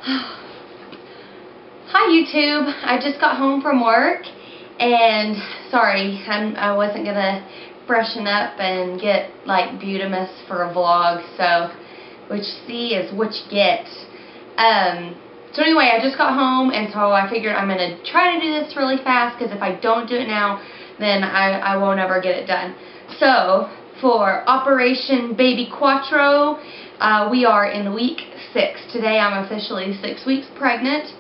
Hi YouTube, I just got home from work and sorry, I wasn't gonna freshen up and get like Beautimus for a vlog, so what you see is what you get. So anyway, I just got home and so I figured I'm gonna try to do this really fast because if I don't do it now, then I won't ever get it done. So for Operation Baby Cuatro, we are in week 6. Today I'm officially 6 weeks pregnant.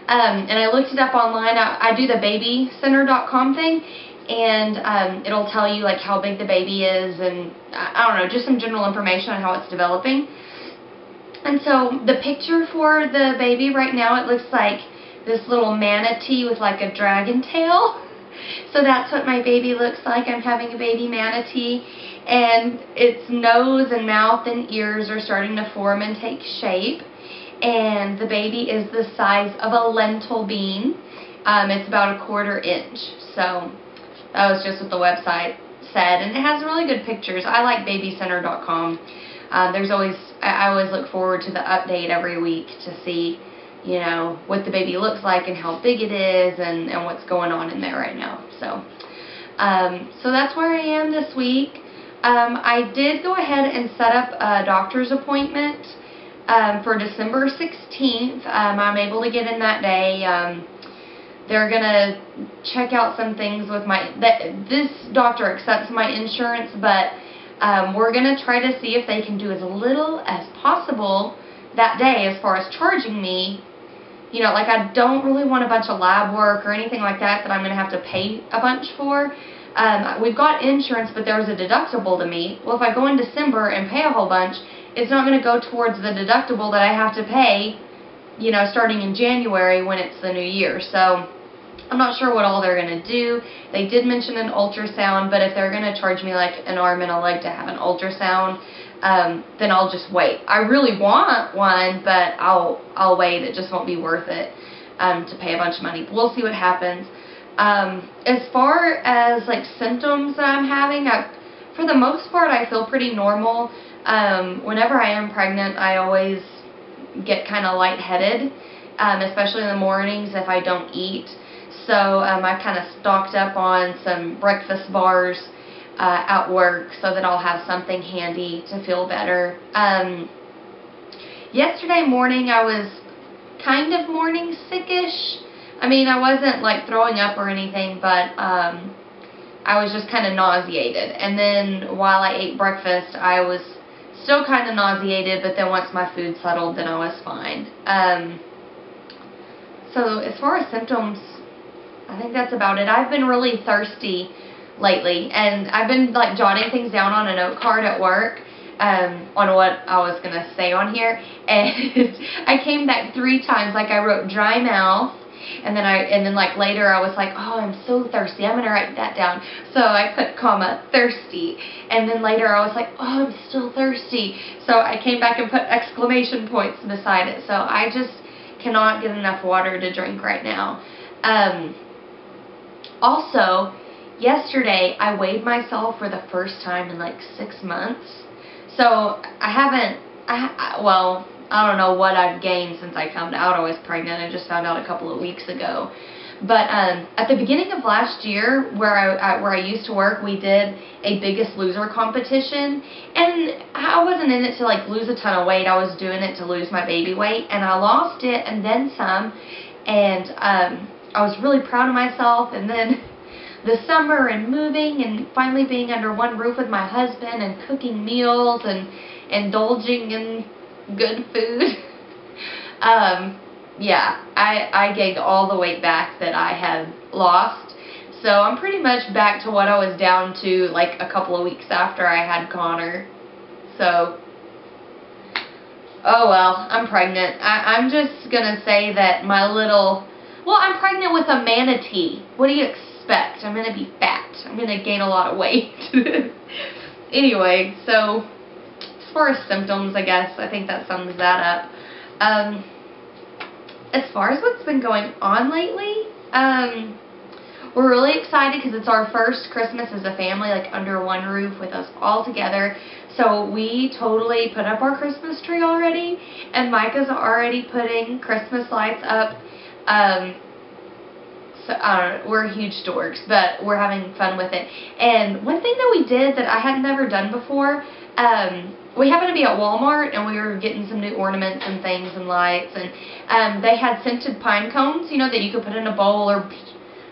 And I looked it up online. I do the babycenter.com thing, and it'll tell you like how big the baby is and I don't know, just some general information on how it's developing. And so the picture for the baby right now, it looks like this little manatee with like a dragon tail. So that's what my baby looks like. I'm having a baby manatee, and its nose and mouth and ears are starting to form and take shape. And the baby is the size of a lentil bean. It's about 1/4 inch. So that was just what the website said, and it has really good pictures. I like babycenter.com. I always look forward to the update every week to see, you know, what the baby looks like and how big it is and what's going on in there right now. So that's where I am this week. I did go ahead and set up a doctor's appointment for December 16th. I'm able to get in that day. They're going to check out some things with this doctor accepts my insurance, but we're going to try to see if they can do as little as possible that day as far as charging me. You know, like I don't really want a bunch of lab work or anything like that I'm going to have to pay a bunch for. We've got insurance, but there's a deductible to meet. Well, if I go in December and pay a whole bunch, it's not going to go towards the deductible that I have to pay, you know, starting in January when it's the new year. So I'm not sure what all they're going to do. They did mention an ultrasound, but if they're going to charge me like an arm and a leg to have an ultrasound, then I'll just wait. I really want one, but I'll wait. It just won't be worth it to pay a bunch of money. We'll see what happens. As far as like symptoms that I'm having, for the most part I feel pretty normal. Whenever I am pregnant, I always get kind of lightheaded, especially in the mornings if I don't eat. So I kind of stocked up on some breakfast bars at work so that I'll have something handy to feel better. Yesterday morning I was kind of morning sickish. I mean, I wasn't like throwing up or anything, but I was just kind of nauseated. And then while I ate breakfast, I was still kind of nauseated, but then once my food settled, then I was fine. So as far as symptoms, I think that's about it. I've been really thirsty lately, and I've been like jotting things down on a note card at work on what I was going to say on here, and I came back 3 times. Like I wrote dry mouth, and then like later I was like, oh, I'm so thirsty, I'm gonna write that down. So I put comma thirsty, and then later I was like, oh, I'm still thirsty. So I came back and put exclamation points beside it. So I just cannot get enough water to drink right now. Also, yesterday I weighed myself for the first time in like 6 months. So well, I don't know what I've gained since I found out I was pregnant. I just found out a couple of weeks ago. But at the beginning of last year, where I used to work, we did a Biggest Loser competition, and I wasn't in it to like lose a ton of weight. I was doing it to lose my baby weight, and I lost it and then some. And I was really proud of myself. And then the summer and moving and finally being under one roof with my husband and cooking meals and indulging in good food. Yeah, I gained all the weight back that I had lost. So I'm pretty much back to what I was down to like a couple of weeks after I had Connor. So, oh well, I'm pregnant. I'm just gonna say that I'm pregnant with a manatee. What do you expect? I'm gonna be fat. I'm gonna gain a lot of weight. Anyway, so as far as symptoms, I guess, I think that sums that up. As far as what's been going on lately, we're really excited because it's our first Christmas as a family, like under one roof with us all together. So we totally put up our Christmas tree already, and Micah's already putting Christmas lights up. So I don't know, we're huge dorks, but we're having fun with it. And one thing that we did that I had never done before, we happened to be at Walmart, and we were getting some new ornaments and things and lights, and they had scented pine cones, you know, that you could put in a bowl or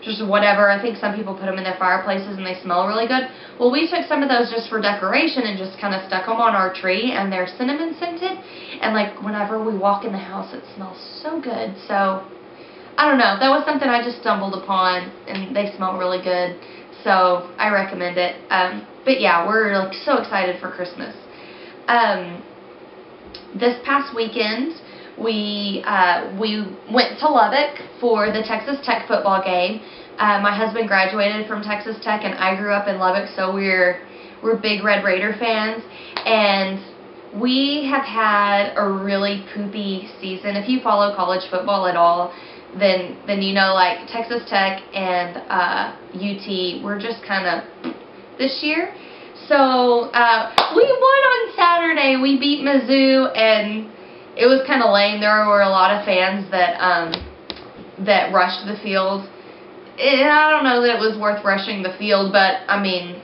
just whatever. I think some people put them in their fireplaces and they smell really good. Well, we took some of those just for decoration and just kind of stuck them on our tree, and they're cinnamon scented, and like whenever we walk in the house it smells so good. So I don't know, that was something I just stumbled upon, and they smell really good, so I recommend it. But yeah, we're like so excited for Christmas. This past weekend we went to Lubbock for the Texas Tech football game. My husband graduated from Texas Tech, and I grew up in Lubbock, so we're big Red Raider fans, and we have had a really poopy season. If you follow college football at all, then you know, like Texas Tech and UT were just kind of this year. So we won on Saturday. We beat Mizzou, and it was kind of lame. There were a lot of fans that rushed the field. And I don't know that it was worth rushing the field, but I mean,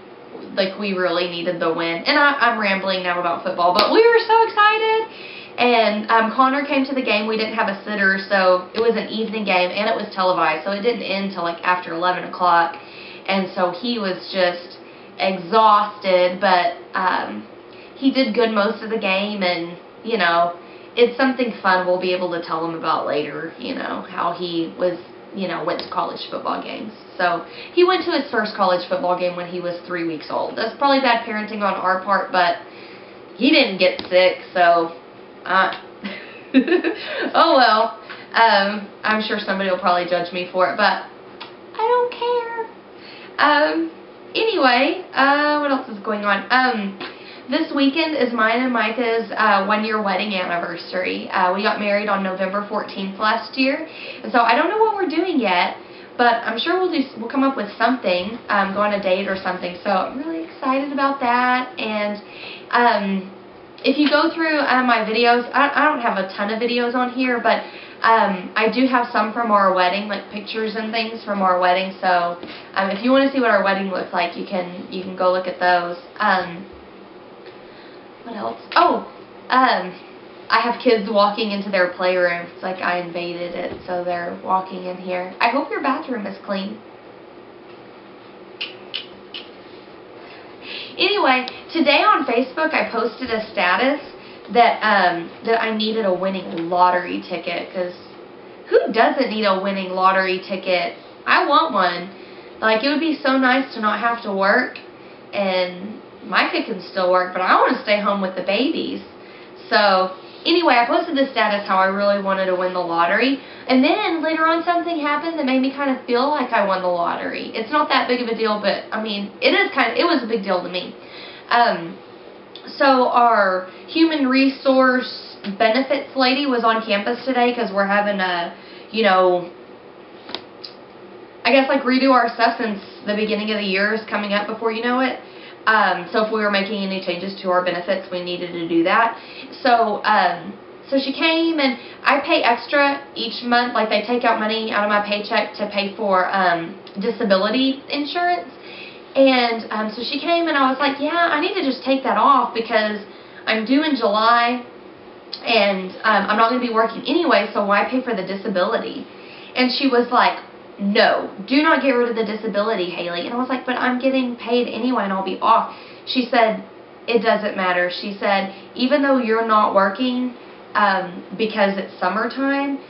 like, we really needed the win. And I'm rambling now about football, but we were so excited. And Connor came to the game. We didn't have a sitter, so it was an evening game, and it was televised, so it didn't end till like after 11 o'clock. And so he was just exhausted, but he did good most of the game, and, you know, it's something fun we'll be able to tell him about later, you know, how he was, you know, went to college football games. So he went to his first college football game when he was 3 weeks old. That's probably bad parenting on our part, but he didn't get sick, so oh well. I'm sure somebody will probably judge me for it, but I don't care. Anyway, what else is going on? This weekend is mine and Micah's 1-year wedding anniversary. We got married on November 14th last year, and so I don't know what we're doing yet, but I'm sure we'll come up with something, go on a date or something. So I'm really excited about that. And if you go through my videos, I don't have a ton of videos on here, but I do have some from our wedding, like pictures and things from our wedding. So if you want to see what our wedding looked like, you can go look at those. What else? Oh, I have kids walking into their playroom. It's like I invaded it, so they're walking in here. I hope your bathroom is clean. Anyway, today on Facebook I posted a status that I needed a winning lottery ticket, because who doesn't need a winning lottery ticket? I want one. Like, it would be so nice to not have to work, and Micah can still work, but I want to stay home with the babies. So anyway, I posted this status how I really wanted to win the lottery, and then later on something happened that made me kind of feel like I won the lottery. It's not that big of a deal, but I mean, it was a big deal to me. So our human resource benefits lady was on campus today, because we're having a, you know, I guess like redo our stuff since the beginning of the year is coming up before you know it. So if we were making any changes to our benefits, we needed to do that. So so she came, and I pay extra each month. Like, they take out money out of my paycheck to pay for disability insurance. And so she came, and I was like, yeah, I need to just take that off, because I'm due in July, and I'm not going to be working anyway, so why pay for the disability? And she was like, no, do not get rid of the disability, Haley. And I was like, but I'm getting paid anyway, and I'll be off. She said, it doesn't matter. She said, even though you're not working because it's summertime,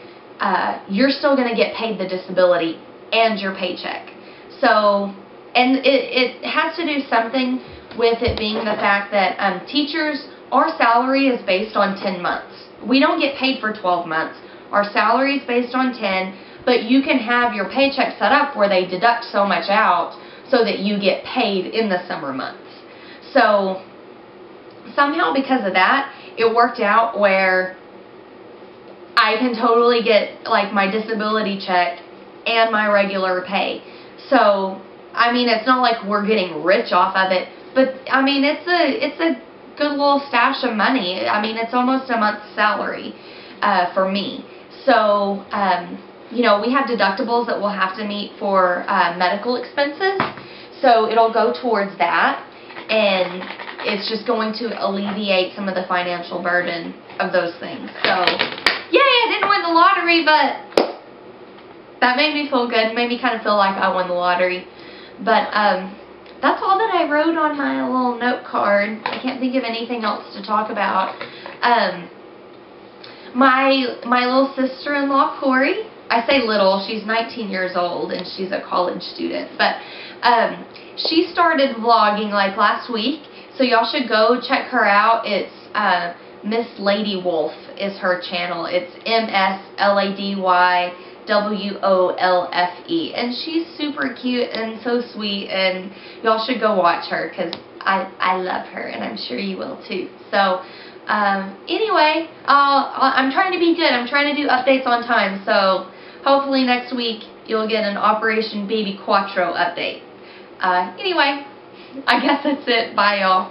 you're still going to get paid the disability and your paycheck. So, and it has to do something with it being the fact that teachers, our salary is based on 10 months. We don't get paid for 12 months. Our salary is based on 10, but you can have your paycheck set up where they deduct so much out so that you get paid in the summer months. So somehow, because of that, it worked out where I can totally get like my disability check and my regular pay. So, I mean, it's not like we're getting rich off of it, but I mean, it's a good little stash of money. I mean, it's almost a month's salary for me. So, you know, we have deductibles that we'll have to meet for medical expenses. So it'll go towards that, and it's just going to alleviate some of the financial burden of those things. So, yay, I didn't win the lottery, but that made me feel good. It made me kind of feel like I won the lottery. But that's all that I wrote on my little note card. I can't think of anything else to talk about. My little sister-in-law, Corey, I say little, she's 19 years old and she's a college student, but she started vlogging like last week, so y'all should go check her out. It's Miss Lady Wolf is her channel. It's MSLADYWOLFE, and she's super cute and so sweet, and y'all should go watch her because I love her, and I'm sure you will too. So anyway, I'm trying to be good. I'm trying to do updates on time, so hopefully next week you'll get an Operation Baby Cuatro update. Anyway, I guess that's it. Bye, y'all.